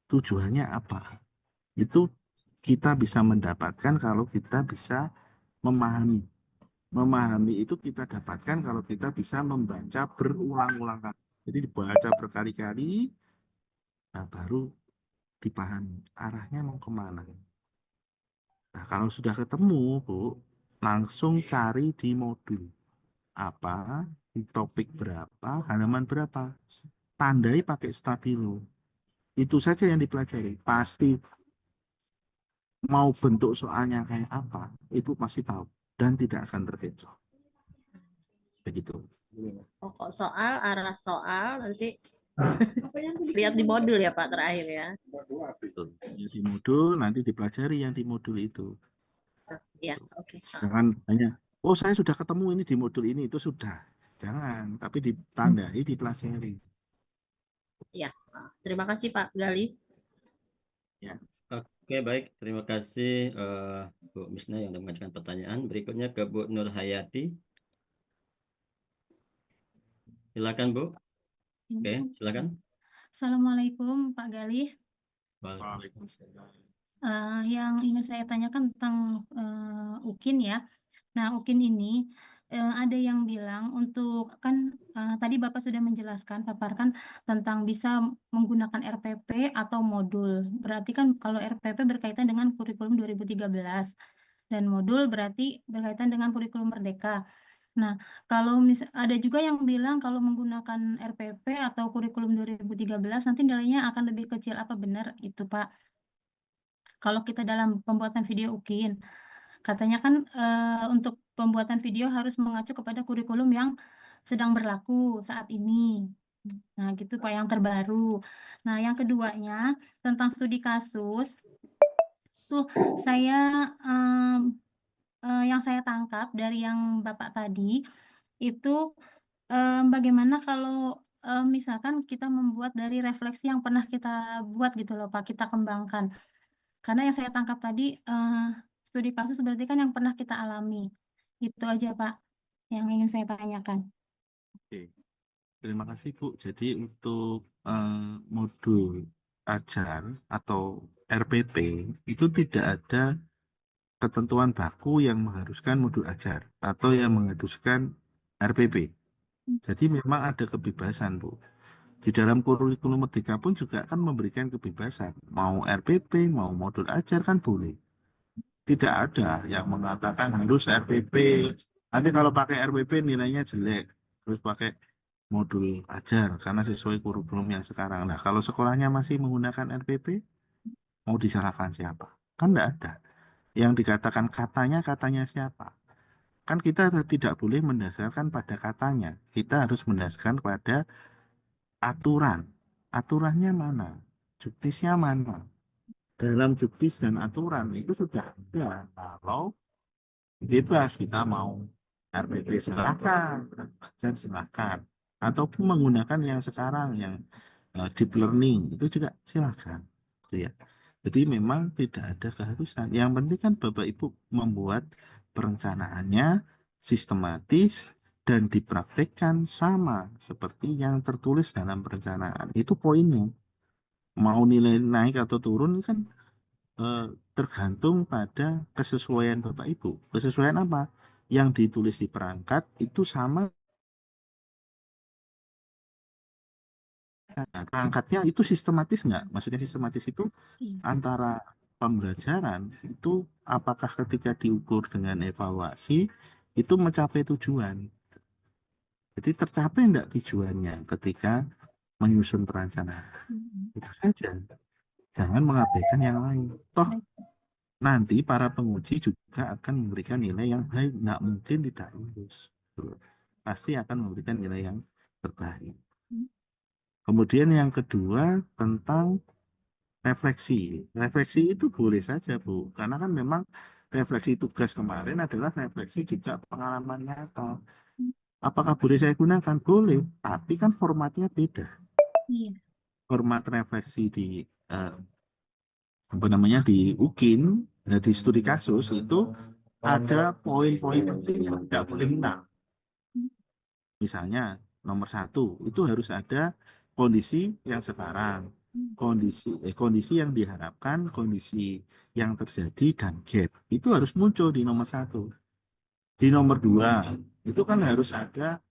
Tujuannya apa? Itu kita bisa mendapatkan kalau kita bisa memahami. Memahami itu kita dapatkan kalau kita bisa membaca berulang-ulang kali. Jadi dibaca berkali-kali, nah baru dipahami arahnya mau kemana. Nah kalau sudah ketemu, Bu, langsung cari di modul. Apa, di topik berapa, halaman berapa. Tandai pakai stabilo. Itu saja yang dipelajari. Pasti mau bentuk soalnya kayak apa, Ibu pasti tahu. Dan tidak akan terkecoh. Begitu. Pokok soal, arah soal, nanti lihat di modul ya Pak terakhir ya. Di modul, nanti dipelajari yang di modul itu. Ya, oke. Jangan hanya, oh saya sudah ketemu ini di modul ini, itu sudah. Jangan, tapi ditandai, dipelajari. Ya, terima kasih Pak Gali. Ya. Oke, baik. Terima kasih Bu Misna yang sudah mengajukan pertanyaan. Berikutnya ke Bu Nur Hayati. Silakan Bu. Oke, silakan. Assalamualaikum Pak Gali. Waalaikumsalam. Yang ingin saya tanyakan tentang UKIN ya. Nah, UKIN ini ada yang bilang untuk kan tadi Bapak sudah menjelaskan, paparkan tentang bisa menggunakan RPP atau modul. Berarti kan kalau RPP berkaitan dengan kurikulum 2013 dan modul berarti berkaitan dengan kurikulum Merdeka. Nah, kalau ada juga yang bilang kalau menggunakan RPP atau kurikulum 2013 nanti nilainya akan lebih kecil. Apa benar itu, Pak? Kalau kita dalam pembuatan video UKIN, katanya kan untuk pembuatan video harus mengacu kepada kurikulum yang sedang berlaku saat ini. Nah, gitu Pak, yang terbaru. Nah, yang keduanya tentang studi kasus, tuh saya yang saya tangkap dari yang Bapak tadi itu bagaimana kalau misalkan kita membuat dari refleksi yang pernah kita buat gitu loh Pak, kita kembangkan. Karena yang saya tangkap tadi studi kasus berarti kan yang pernah kita alami. Itu aja Pak yang ingin saya tanyakan. Oke. Terima kasih Bu. Jadi untuk modul ajar atau RPP itu tidak ada ketentuan baku yang mengharuskan modul ajar atau yang mengharuskan RPP. Jadi memang ada kebebasan Bu. Di dalam kurikulum Merdeka pun juga kan memberikan kebebasan. Mau RPP, mau modul ajar kan boleh. Tidak ada yang mengatakan harus RPP. Nanti kalau pakai RPP nilainya jelek. Terus pakai modul ajar karena sesuai kurikulum yang sekarang. Nah, kalau sekolahnya masih menggunakan RPP, mau disalahkan siapa? Kan tidak ada. Yang dikatakan katanya siapa? Kan kita tidak boleh mendasarkan pada katanya. Kita harus mendasarkan pada aturan. Aturannya mana? Juknisnya mana? Dalam juknis dan aturan itu sudah ada. Kalau bebas kita mau RPP silakan, ajar silakan, ataupun menggunakan yang sekarang yang deep learning itu juga silakan, gitu ya. Jadi memang tidak ada keharusan. Yang penting kan Bapak Ibu membuat perencanaannya sistematis dan dipraktekkan sama seperti yang tertulis dalam perencanaan. Itu poinnya. Mau nilai naik atau turun kan tergantung pada kesesuaian Bapak Ibu. Kesesuaian apa? Yang ditulis di perangkat itu sama. Perangkatnya itu sistematis nggak? Maksudnya sistematis itu antara pembelajaran itu apakah ketika diukur dengan evaluasi itu mencapai tujuan. Jadi tercapai enggak tujuannya ketika menyusun perencanaan. Itu saja. Jangan mengabaikan yang lain. Toh nanti para penguji juga akan memberikan nilai yang baik, nggak mungkin tidak lulus. Pasti akan memberikan nilai yang terbaik. Kemudian yang kedua tentang refleksi. Refleksi itu boleh saja Bu, karena kan memang refleksi tugas kemarin adalah refleksi juga pengalaman nyata. Apakah boleh saya gunakan? Boleh, tapi kan formatnya beda. Format refleksi di di UKIN, di studi kasus itu ada poin-poin penting yang tidak boleh hilang. Misalnya nomor 1 itu harus ada kondisi yang sekarang, kondisi yang diharapkan, kondisi yang terjadi dan gap itu harus muncul di nomor 1. Di nomor 2 itu kan harus ada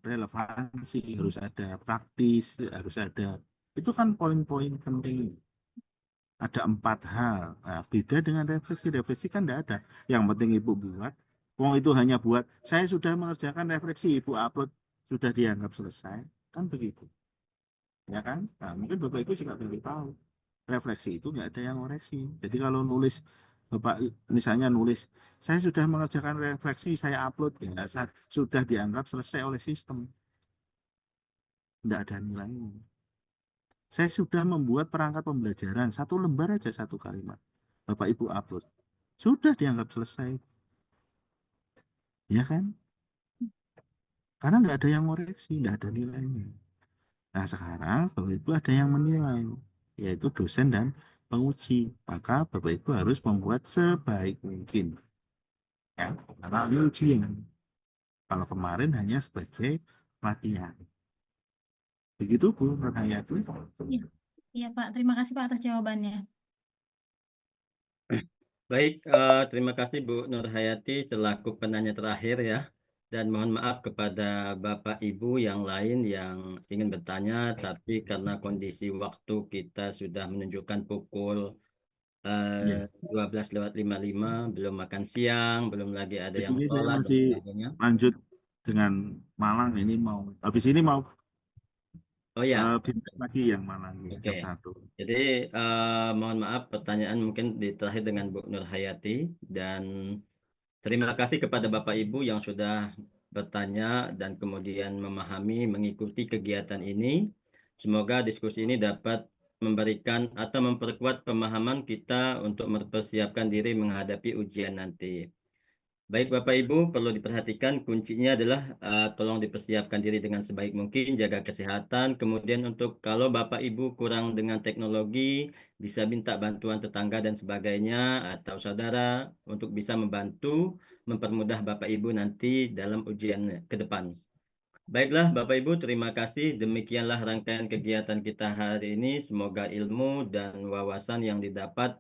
relevansi, harus ada praktis, harus ada itu kan poin-poin penting. Ada 4 hal. Nah, beda dengan refleksi. Refleksi kan tidak ada. Yang penting Ibu buat. Wong itu hanya buat, saya sudah mengerjakan refleksi, Ibu upload, sudah dianggap selesai. Kan begitu. Ya kan? Nah, mungkin Bapak Ibu juga perlu tahu. Refleksi itu nggak ada yang koreksi. Jadi kalau nulis, Bapak misalnya nulis, saya sudah mengerjakan refleksi, saya upload, ya sudah dianggap selesai oleh sistem. Tidak ada nilainya. Saya sudah membuat perangkat pembelajaran, 1 lembar aja 1 kalimat. Bapak Ibu upload. Sudah dianggap selesai. Ya kan? Karena nggak ada yang ngoreksi, nggak ada nilainya. Nah sekarang Bapak Ibu ada yang menilai, yaitu dosen dan penguji. Maka Bapak Ibu harus membuat sebaik mungkin. Ya, karena ini ujian. Kalau kemarin hanya sebagai latihan. Begitu Bu Nur Hayati. Iya, iya Pak. Terima kasih Pak atas jawabannya. Baik, terima kasih Bu Nur Hayati selaku penanya terakhir ya. Dan mohon maaf kepada Bapak Ibu yang lain yang ingin bertanya, tapi karena kondisi waktu kita sudah menunjukkan pukul Ya. 12:55, belum makan siang, belum lagi ada Di yang sini saya sholat dan masih sebagainya. lanjut dengan Malang ini mau. Habis ini mau Oh ya, Bintan lagi yang Malang ya, oke. jam 1. Jadi mohon maaf pertanyaan mungkin terakhir dengan Bu Nur Hayati, dan terima kasih kepada Bapak Ibu yang sudah bertanya dan kemudian memahami, mengikuti kegiatan ini. Semoga diskusi ini dapat memberikan atau memperkuat pemahaman kita untuk mempersiapkan diri menghadapi ujian nanti. Baik Bapak Ibu, perlu diperhatikan kuncinya adalah tolong dipersiapkan diri dengan sebaik mungkin, jaga kesehatan. Kemudian untuk kalau Bapak Ibu kurang dengan teknologi, bisa minta bantuan tetangga dan sebagainya atau saudara untuk bisa membantu mempermudah Bapak Ibu nanti dalam ujian ke depan. Baiklah Bapak Ibu, terima kasih. Demikianlah rangkaian kegiatan kita hari ini. Semoga ilmu dan wawasan yang didapat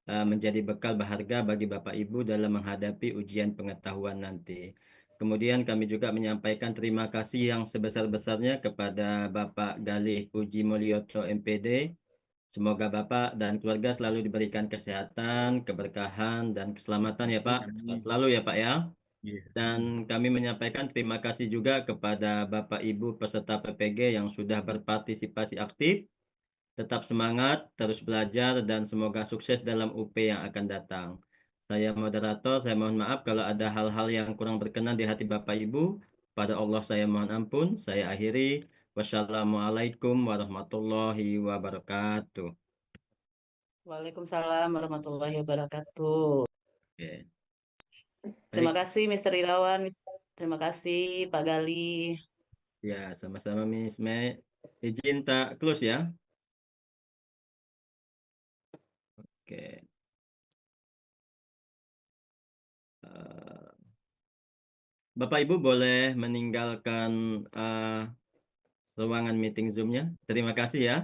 menjadi bekal berharga bagi Bapak Ibu dalam menghadapi ujian pengetahuan nanti. Kemudian kami juga menyampaikan terima kasih yang sebesar-besarnya kepada Bapak Galih Puji Mulyoto MPD. Semoga Bapak dan keluarga selalu diberikan kesehatan, keberkahan, dan keselamatan ya Pak. Selalu ya Pak ya. Iya. Dan kami menyampaikan terima kasih juga kepada Bapak Ibu peserta PPG yang sudah berpartisipasi aktif. Tetap semangat, terus belajar, dan semoga sukses dalam UP yang akan datang. Saya moderator, saya mohon maaf kalau ada hal-hal yang kurang berkenan di hati Bapak Ibu. Pada Allah saya mohon ampun. Saya akhiri. Wassalamualaikum warahmatullahi wabarakatuh. Waalaikumsalam warahmatullahi wabarakatuh. Oke. Terima Baik, kasih Mr. Irawan, terima kasih Pak Gali. ya sama-sama Miss Mei. Izin tak close ya. Oke. Eh, Bapak Ibu boleh meninggalkan ruangan meeting Zoom-nya. Terima kasih ya.